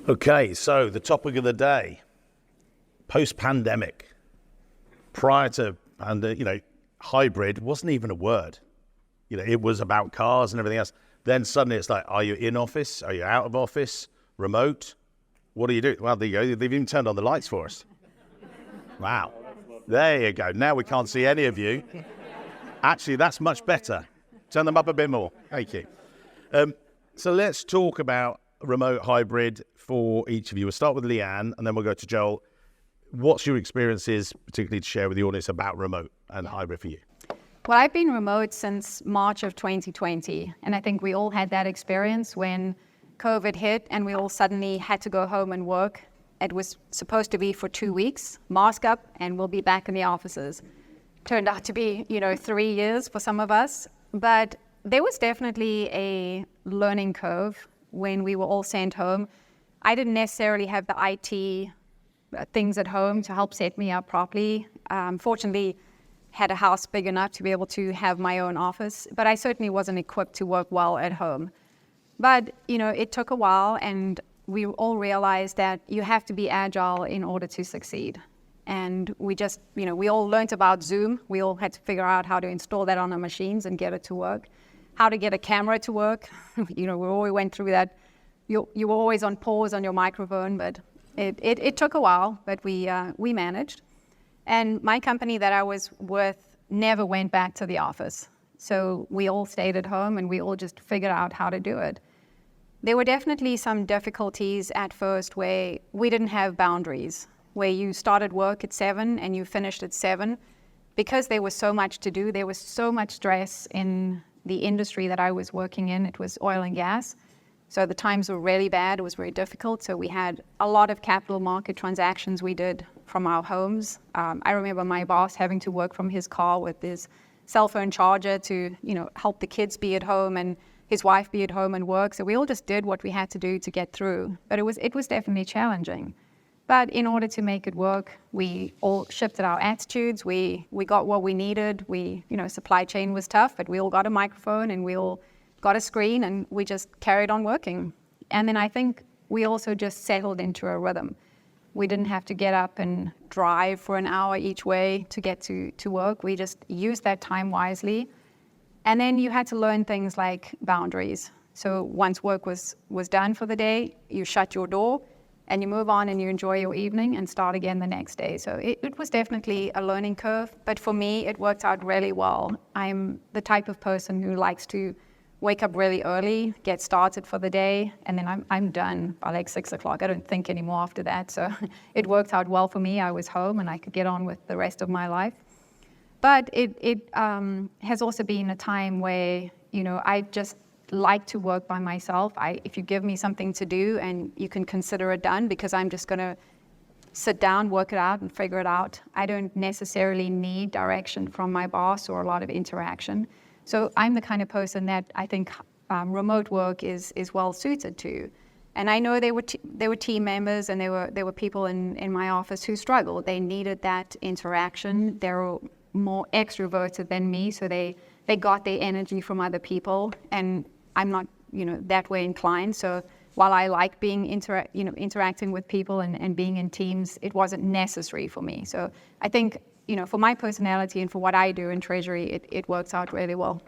Okay, so the topic of the day, post-pandemic. Prior to, hybrid wasn't even a word. It was about cars and everything else. Then suddenly it's like, are you in office? Are you out of office? Remote? What do you do? Well, there you go. They've even turned on the lights for us. Wow. There you go. Now we can't see any of you. Actually, that's much better. Turn them up a bit more. Thank you. So let's talk about remote hybrid for each of you. We'll start with Lee-Ann, and then we'll go to Joel. What's your experiences, particularly to share with the audience, about remote and hybrid for you? Well, I've been remote since March of 2020, and I think we all had that experience when COVID hit and we all suddenly had to go home and work. It was supposed to be for 2 weeks, mask up, and we'll be back in the offices. Turned out to be, 3 years for some of us, but there was definitely a learning curve when we were all sent home. I didn't necessarily have the IT things at home to help set me up properly. Fortunately, had a house big enough to be able to have my own office, but I certainly wasn't equipped to work well at home. But, it took a while, and we all realized that you have to be agile in order to succeed. And we just, we all learned about Zoom. We all had to figure out how to install that on our machines and get it to work, how to get a camera to work. We all went through that. You were always on pause on your microphone, but it took a while, but we managed. And my company that I was with never went back to the office. So we all stayed at home and we all just figured out how to do it. There were definitely some difficulties at first where we didn't have boundaries, where you started work at 7 and you finished at 7. Because there was so much to do, there was so much stress in the industry that I was working in. It was oil and gas. So the times were really bad. It was very difficult. So we had a lot of capital market transactions we did from our homes. I remember my boss having to work from his car with his cell phone charger to, help the kids be at home and his wife be at home and work. So we all just did what we had to do to get through. But it was definitely challenging. But in order to make it work, we all shifted our attitudes. We got what we needed. Supply chain was tough, but we all got a microphone and we all got a screen and we just carried on working. And then I think we also just settled into a rhythm. We didn't have to get up and drive for an hour each way to get to work. We just used that time wisely. And then you had to learn things like boundaries. So once work was done for the day, you shut your door and you move on and you enjoy your evening and start again the next day. So it was definitely a learning curve, but for me, it worked out really well. I'm the type of person who likes to wake up really early, get started for the day, and then I'm done by like 6 o'clock. I don't think anymore after that. So it worked out well for me. I was home and I could get on with the rest of my life. But it has also been a time where, I just like to work by myself. If you give me something to do and you can consider it done, because I'm just going to sit down, work it out and figure it out. I don't necessarily need direction from my boss or a lot of interaction. So I'm the kind of person that I think remote work is well suited to. And I know there were team members and there were people in my office who struggled. They needed that interaction. They were more extroverted than me, so they got their energy from other people. And I'm not, that way inclined. So while I like being interacting with people and being in teams, it wasn't necessary for me. So I think, for my personality and for what I do in Treasury, it works out really well.